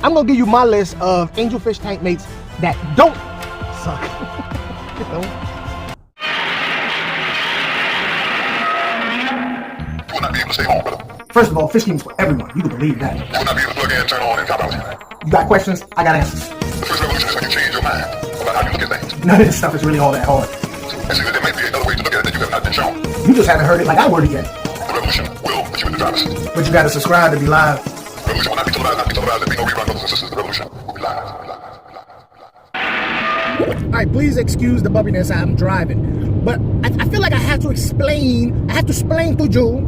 I'm gonna give you my list of angelfish tank mates that don't suck. You know? You will not be able to stay home, brother. First of all, fish games for everyone. You can believe that. You will not be able to plug in, turn on, and cop out. You got questions? I got answers. The first revolution is when you change your mind about how you look at things. None of this stuff is really all that hard. And see, there might be another way to look at it that you have not been shown. You just haven't heard it like I worded yet. The revolution will put you in the driver's seat. But you gotta subscribe to be live. The revolution will not be televised, There'll be no rerun, brothers and sisters. The revolution will be live. Alright, please excuse the bubbiness. I'm driving. But I feel like I have to explain to you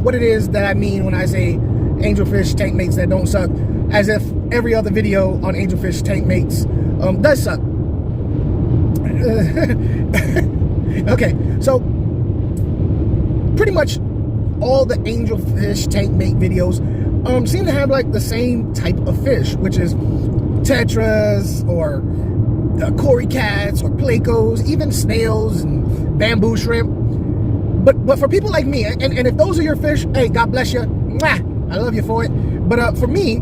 what it is that I mean when I say angelfish tank mates that don't suck, as if every other video on angelfish tank mates does suck. Okay, so pretty much all the angelfish tank mate videos seem to have like the same type of fish, which is tetras or cory cats or placos, even snails and bamboo shrimp. But for people like me, and if those are your fish, hey, God bless you. Mwah, I love you for it. But for me,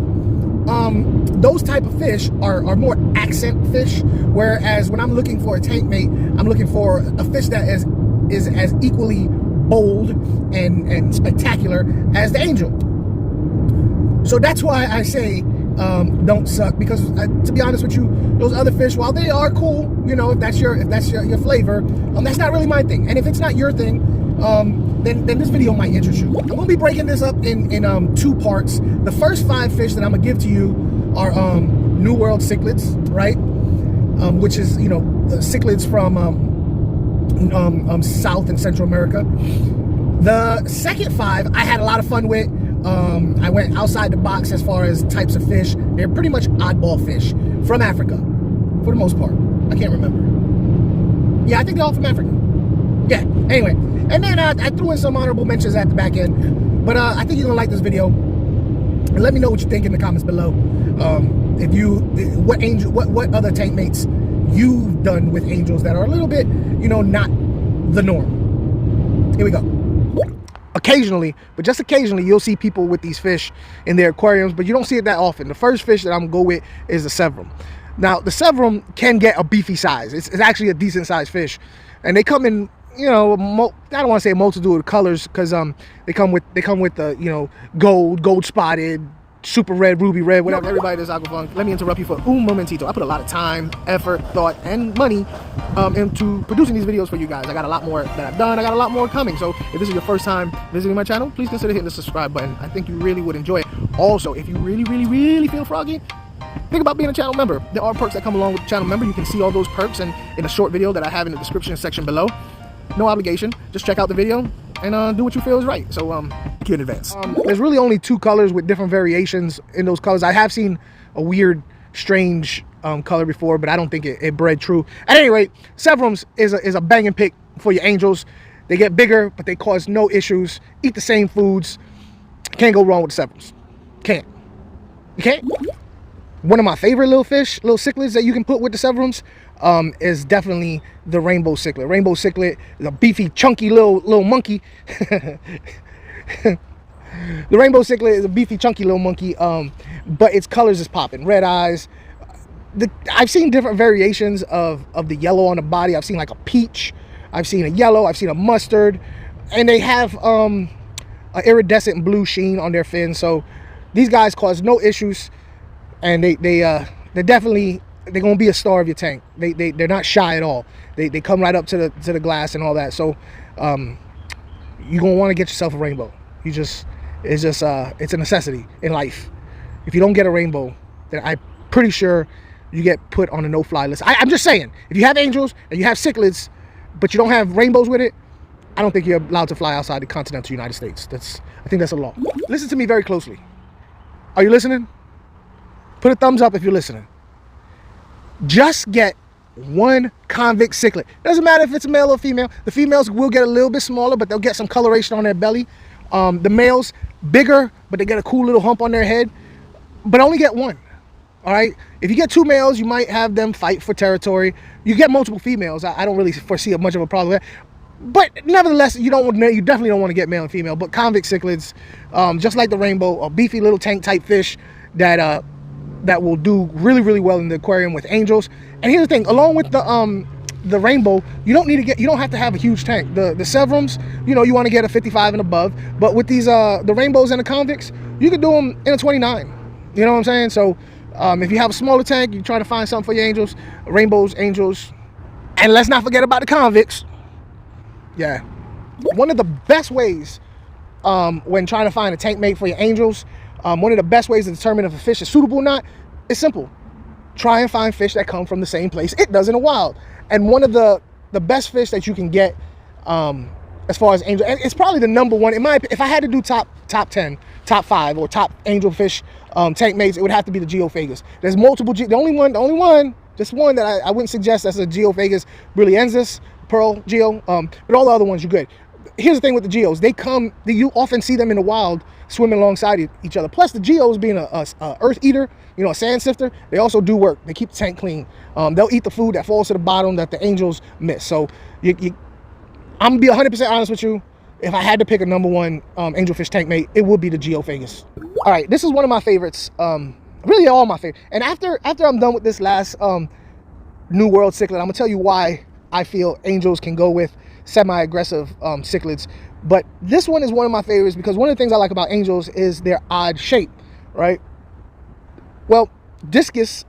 those type of fish are more accent fish, whereas when I'm looking for a tank mate, I'm looking for a fish that is as equally bold and spectacular as the angel. So that's why I say don't suck, because to be honest with you, those other fish, while they are cool, you know, if that's your flavor, that's not really my thing. And if it's not your thing, then this video might interest you. I'm gonna be breaking this up in 2 parts. The first 5 fish that I'm gonna give to you are New World Cichlids, right? Which is, you know, the cichlids from South and Central America. The second 5 I had a lot of fun with. I went outside the box as far as types of fish. They're pretty much oddball fish from Africa, for the most part. I can't remember. Yeah, I think they're all from Africa. Yeah, anyway. And then I threw in some honorable mentions at the back end. But I think you're gonna like this video. And let me know what you think in the comments below. What other tank mates you've done with angels that are a little bit, you know, not the norm. Here we go. Occasionally, but just occasionally, you'll see people with these fish in their aquariums, but you don't see it that often. The first fish that I'm gonna go with is the Severum. Now, the Severum can get a beefy size. It's actually a decent sized fish, and they come in, you know, I don't want to say a multitude of colors, because they come with the, you know, gold spotted, super red, ruby red, whatever. Everybody does aquafunk. Let me interrupt you for un momentito. I put a lot of time, effort, thought, and money into producing these videos for you guys. I got a lot more that I've done. I got a lot more coming. So if this is your first time visiting my channel, please consider hitting the subscribe button. I think you really would enjoy it. Also, if you really feel froggy, think about being a channel member. There are perks that come along with the channel member. You can see all those perks in a short video that I have in the description section below. No obligation. Just check out the video and do what you feel is right. So thank you in advance. There's really only 2 colors with different variations in those colors. I have seen a weird, strange color before, but I don't think it bred true. At any rate, Severums is a banging pick for your angels. They get bigger, but they cause no issues. Eat the same foods. Can't go wrong with the Severums. Can't. You can't. One of my favorite little fish, little cichlids that you can put with the Severums is definitely the rainbow cichlid. Rainbow cichlid is a beefy, chunky little monkey. The rainbow cichlid is a beefy, chunky little monkey, but its colors is popping. Red eyes. I've seen different variations of the yellow on the body. I've seen like a peach. I've seen a yellow. I've seen a mustard. And they have an iridescent blue sheen on their fins. So these guys cause no issues. And they're definitely, they're gonna be a star of your tank. They're not shy at all. They come right up to the glass and all that. So you're gonna want to get yourself a rainbow. It's a necessity in life. If you don't get a rainbow, then I'm pretty sure you get put on a no-fly list. I'm just saying, if you have angels and you have cichlids, but you don't have rainbows with it, I don't think you're allowed to fly outside the continental United States. I think that's a law. Listen to me very closely. Are you listening? Put a thumbs up if you're listening. Just get 1 convict cichlid. Doesn't matter if it's a male or female. The females will get a little bit smaller, but they'll get some coloration on their belly. The males, bigger, but they get a cool little hump on their head. But only get 1. All right? If you get 2 males, you might have them fight for territory. You get multiple females, I don't really foresee much of a problem with that. But nevertheless, you definitely don't want to get male and female. But convict cichlids, just like the rainbow, a beefy little tank type fish that that will do really, really well in the aquarium with angels. And here's the thing, along with the rainbow, you don't have to have a huge tank. The Severums, you know, you want to get a 55 and above, but with these the rainbows and the convicts, you can do them in a 29. You know what I'm saying? So if you have a smaller tank, you're trying to find something for your angels, rainbows, angels, and let's not forget about the convicts. Yeah, one of the best ways when trying to find a tank mate for your angels, one of the best ways to determine if a fish is suitable or not is simple. Try and find fish that come from the same place it does in the wild. And one of the best fish that you can get as far as angel, and it's probably the number one in my opinion. If I had to do top 10, top 5, or top angelfish tank mates, it would have to be the Geophagus. There's multiple, the only one, just one that I wouldn't suggest, that's a Geophagus brilliensis, pearl geo, but all the other ones you're good. Here's the thing with the geos, you often see them in the wild swimming alongside each other. Plus the geos being a earth eater, you know, a sand sifter, they also do work. They keep the tank clean. They'll eat the food that falls to the bottom that the angels miss. So I'm gonna be 100% honest with you. If I had to pick a number one angelfish tank mate, it would be the Geophagus. All right, this is one of my favorites. Really all my favorites. And after I'm done with this last new world cichlid, I'm gonna tell you why I feel angels can go with semi-aggressive cichlids. But this one is one of my favorites because one of the things I like about angels is their odd shape, right? Well, discus,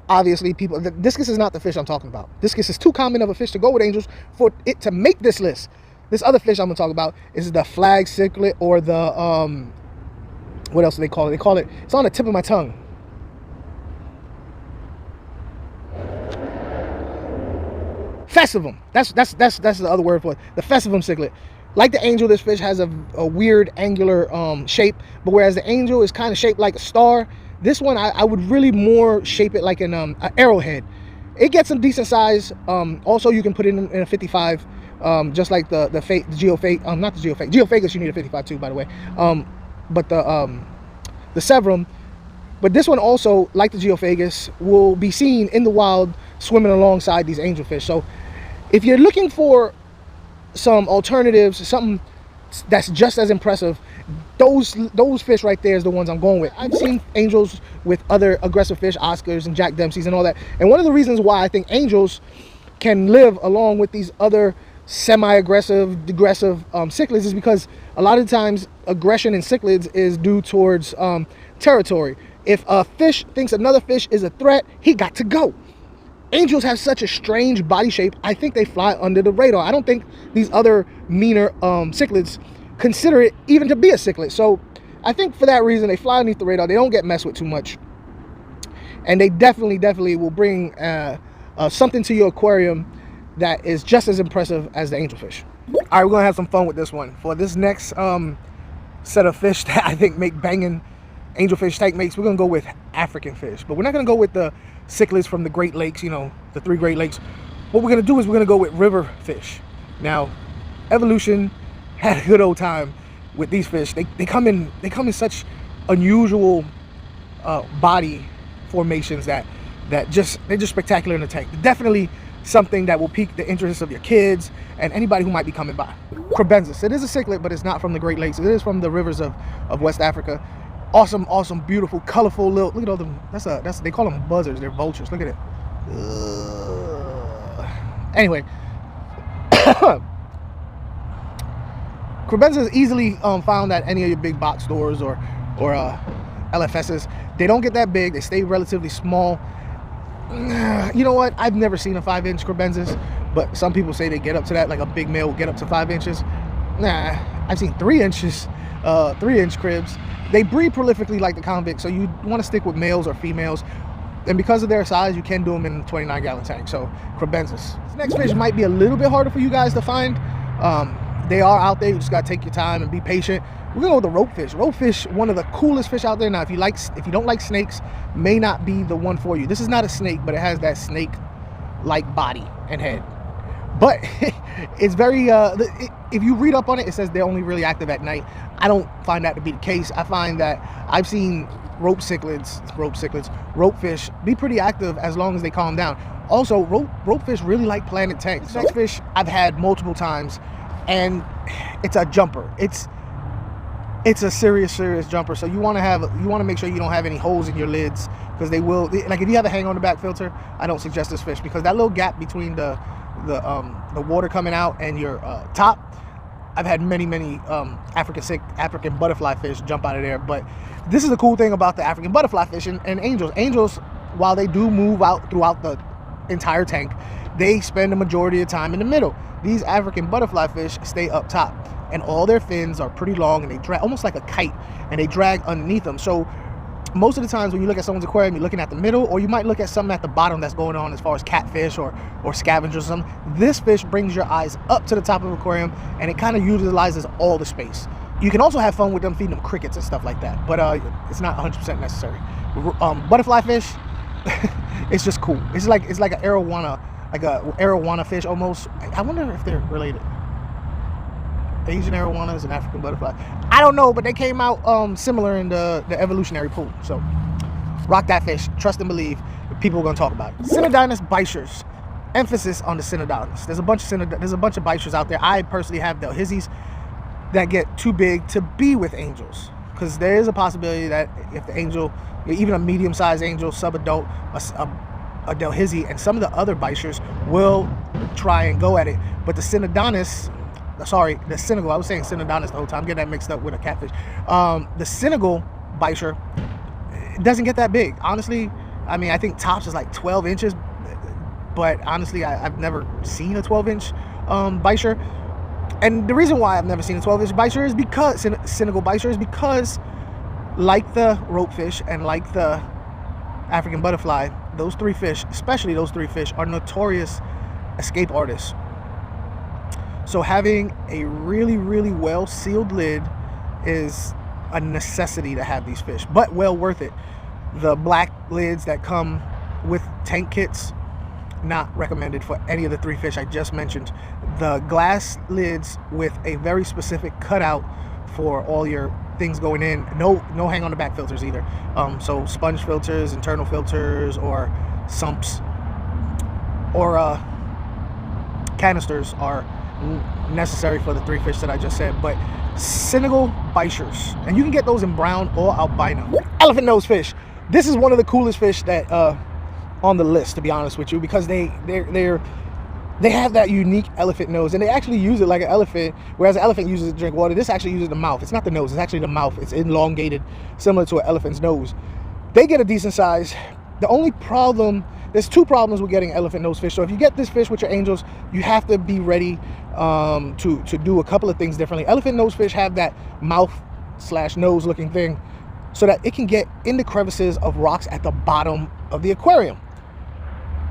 obviously, discus is not the fish I'm talking about. Discus is too common of a fish to go with angels for it to make this list. This other fish I'm gonna talk about is the flag cichlid, or the what else do they call it? They call it, it's on the tip of my tongue. Festivum. That's the other word for it. The Festivum cichlid. Like the angel, this fish has a weird angular shape, but whereas the angel is kind of shaped like a star, this one I would really more shape it like an arrowhead. It gets some decent size. Also, you can put it in a 55, just like the Geophagus, not the Geophagus. Geophagus you need a 55 too, by the way. But the Severum. But this one also, like the Geophagus, will be seen in the wild swimming alongside these angelfish. So if you're looking for some alternatives, something that's just as impressive, those fish right there is the ones I'm going with. I've seen angels with other aggressive fish, Oscars and Jack Dempseys and all that. And one of the reasons why I think angels can live along with these other semi-aggressive, aggressive cichlids is because a lot of times aggression in cichlids is due towards territory. If a fish thinks another fish is a threat, he got to go. Angels have such a strange body shape, I think they fly under the radar. I don't think these other meaner cichlids consider it even to be a cichlid. So I think for that reason, they fly underneath the radar. They don't get messed with too much. And they definitely will bring something to your aquarium that is just as impressive as the angelfish. All right, we're gonna have some fun with this one. For this next set of fish that I think make banging angelfish tank mates, we're gonna go with African fish. But we're not gonna go with the cichlids from the Great Lakes, you know, the 3 Great Lakes. What we're gonna do is we're gonna go with river fish. Now, evolution had a good old time with these fish. They come in such unusual body formations that they're just spectacular in the tank. Definitely something that will pique the interest of your kids and anybody who might be coming by. Crebensis. It is a cichlid, but it's not from the Great Lakes. It is from the rivers of West Africa. Awesome, beautiful, colorful little, look at all them. They call them buzzards. They're vultures. Look at it. Anyway, Crebensis is easily found at any of your big box stores or LFSs. They don't get that big. They stay relatively small. You know what? I've never seen a 5-inch Crebensis, but some people say they get up to that. Like a big male will get up to 5 inches. Nah, I've seen 3 inches, 3-inch cribs. They breed prolifically like the convict, so you want to stick with males or females. And because of their size, you can do them in a 29-gallon tank. So Crebensis. This next fish might be a little bit harder for you guys to find. They are out there. You just got to take your time and be patient. We're gonna go with the ropefish. Ropefish, one of the coolest fish out there. Now, if you don't like snakes, may not be the one for you. This is not a snake, but it has that snake-like body and head. But it's very, if you read up on it, it says they're only really active at night. I don't find that to be the case. I find that I've seen ropefish be pretty active as long as they calm down. Also, ropefish really like planted tanks. Next fish I've had multiple times, and it's a jumper. it's a serious jumper. So you want to make sure you don't have any holes in your lids, because they will, like if you have a hang on the back filter, I don't suggest this fish, because that little gap between the water coming out and your top, I've had many African butterfly fish jump out of there. But this is the cool thing about the African butterfly fish and angels. Angels, while they do move out throughout the entire tank, they spend the majority of the time in the middle. These African butterfly fish stay up top, and all their fins are pretty long, and they drag almost like a kite, and they drag underneath them. So most of the times when you look at someone's aquarium, you're looking at the middle, or you might look at something at the bottom that's going on as far as catfish or scavengers or something. This fish brings your eyes up to the top of the aquarium, and it kind of utilizes all the space. You can also have fun with them, feeding them crickets and stuff like that, but it's not 100% necessary. Butterfly fish, it's just cool. It's like an arowana fish almost. I wonder if they're related. Asian arowana is an African butterfly. I don't know, but they came out similar in the evolutionary pool. So rock that fish. Trust and believe. People are going to talk about it. Synodontis bichers. Emphasis on the Synodontis. There's a bunch of bichers out there. I personally have Delhizzies that get too big to be with angels, because there is a possibility that if the angel, even a medium-sized angel, sub-adult, a Delhizzi, and some of the other bichers will try and go at it. But the Synodontis, sorry, the Senegal, I was saying Synodontis the whole time, I'm getting that mixed up with a catfish. The Senegal bicher doesn't get that big. Honestly, I mean, I think tops is like 12 inches, but honestly, I've never seen a 12-inch bicher. And the reason why I've never seen a 12-inch bicher is because, Senegal bicher, is because, like the ropefish and like the African butterfly, those three fish, especially those three fish, are notorious escape artists. So having a really, really well sealed lid is a necessity to have these fish, but well worth it. The black lids that come with tank kits, not recommended for any of the three fish I just mentioned. The glass lids with a very specific cutout for all your things going in. No hang on the back filters either. So sponge filters, internal filters, or sumps, or canisters are necessary for the three fish that I just said. But Senegal bichers, and you can get those in brown or albino. Elephant nose fish. This is one of the coolest fish that on the list, to be honest with you, because they have that unique elephant nose, and they actually use it like an elephant. Whereas an elephant uses it to drink water, this actually uses the mouth. It's not the nose, it's actually the mouth. It's elongated, similar to an elephant's nose. They get a decent size. The only problem, there's two problems with getting elephant nose fish. So if you get this fish with your angels, you have to be ready to do a couple of things differently. Elephant nose fish have that mouth/nose looking thing, so that it can get in the crevices of rocks at the bottom of the aquarium.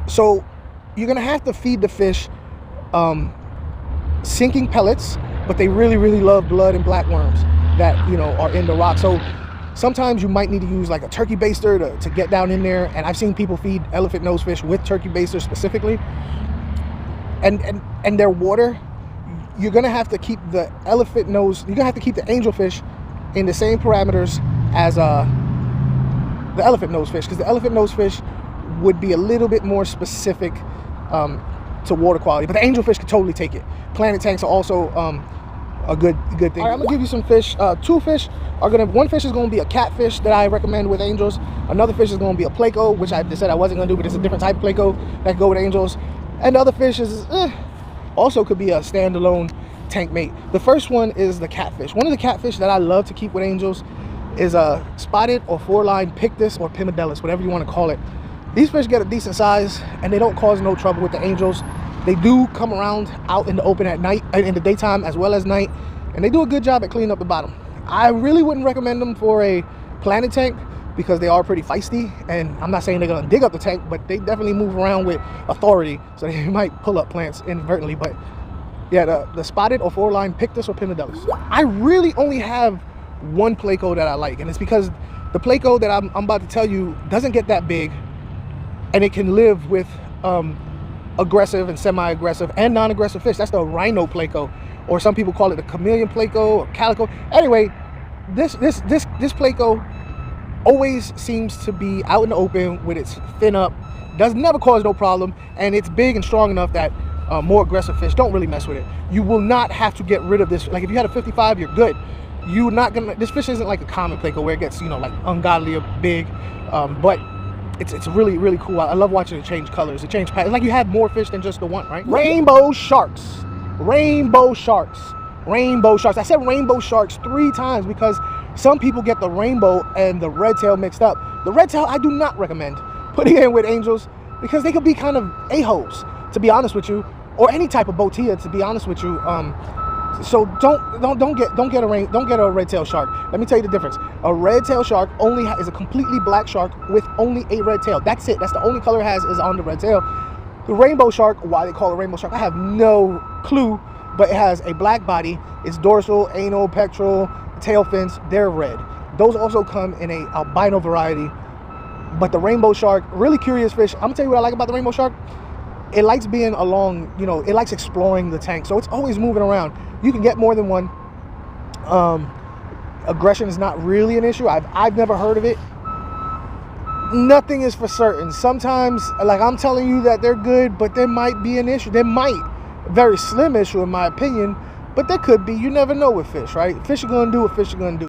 So you're gonna have to feed the fish sinking pellets, but they really, really love blood and black worms that, you know, are in the rock. So sometimes you might need to use like a turkey baster to get down in there. And I've seen people feed elephant nose fish with turkey baster specifically. And their water, you're gonna have to keep the elephant nose, you're gonna have to keep the angelfish in the same parameters as the elephant nose fish, because the elephant nose fish would be a little bit more specific to water quality, but the angelfish can totally take it. Planet tanks are also a good thing. All right, I'm gonna give you some fish. Two fish are one fish is gonna be a catfish that I recommend with angels. Another fish is gonna be a Placo, which I just said I wasn't gonna do, but it's a different type of Placo that can go with angels. And the other fish is also could be a standalone tank mate. The first one is the catfish. One of the catfish that I love to keep with angels is a spotted or four-line pictus or pimadellis, whatever you want to call it. These fish get a decent size, and they don't cause no trouble with the angels. They do come around out in the open at night, in the daytime as well as night, and they do a good job at cleaning up the bottom. I really wouldn't recommend them for a planet tank because they are pretty feisty, and I'm not saying they're gonna dig up the tank, but they definitely move around with authority, so they might pull up plants inadvertently. But yeah, the spotted or four-line pictus or pimadellis. I really only have one Placo that I like, and it's because the Placo that I'm about to tell you doesn't get that big, and it can live with aggressive and semi-aggressive and non-aggressive fish. That's the Rhino Placo, or some people call it the chameleon Placo or calico. Anyway, this Placo always seems to be out in the open with its fin up, does never cause no problem, and it's big and strong enough that more aggressive fish don't really mess with it. You will not have to get rid of this. Like if you had a 55, you're good. you're not gonna. This fish isn't like a common Placo where it gets, you know, like ungodly big, but it's really, really cool. I love watching it change colors. It change patterns. It's like you have more fish than just the one, right? Rainbow sharks. Rainbow sharks. Rainbow sharks. I said rainbow sharks 3 times because some people get the rainbow and the red tail mixed up. The red tail I do not recommend putting in with angels because they could be kind of a-holes, to be honest with you, or any type of botia, to be honest with you. So don't get a red tail shark. Let me tell you the difference. A red tail shark only is a completely black shark with only a red tail. That's it. That's the only color it has is on the red tail. The rainbow shark, why they call it rainbow shark, I have no clue, but it has a black body. It's dorsal, anal, pectoral, tail fins, they're red. Those also come in a albino variety. But the rainbow shark, really curious fish. I'm gonna tell you what I like about the rainbow shark. It likes being along, you know, it likes exploring the tank. So it's always moving around. You can get more than one. Aggression is not really an issue. I've never heard of it. Nothing is for certain. Sometimes, like I'm telling you that they're good, but there might be an issue. There might, very slim issue in my opinion, but there could be. You never know with fish, right? Fish are gonna do what fish are gonna do.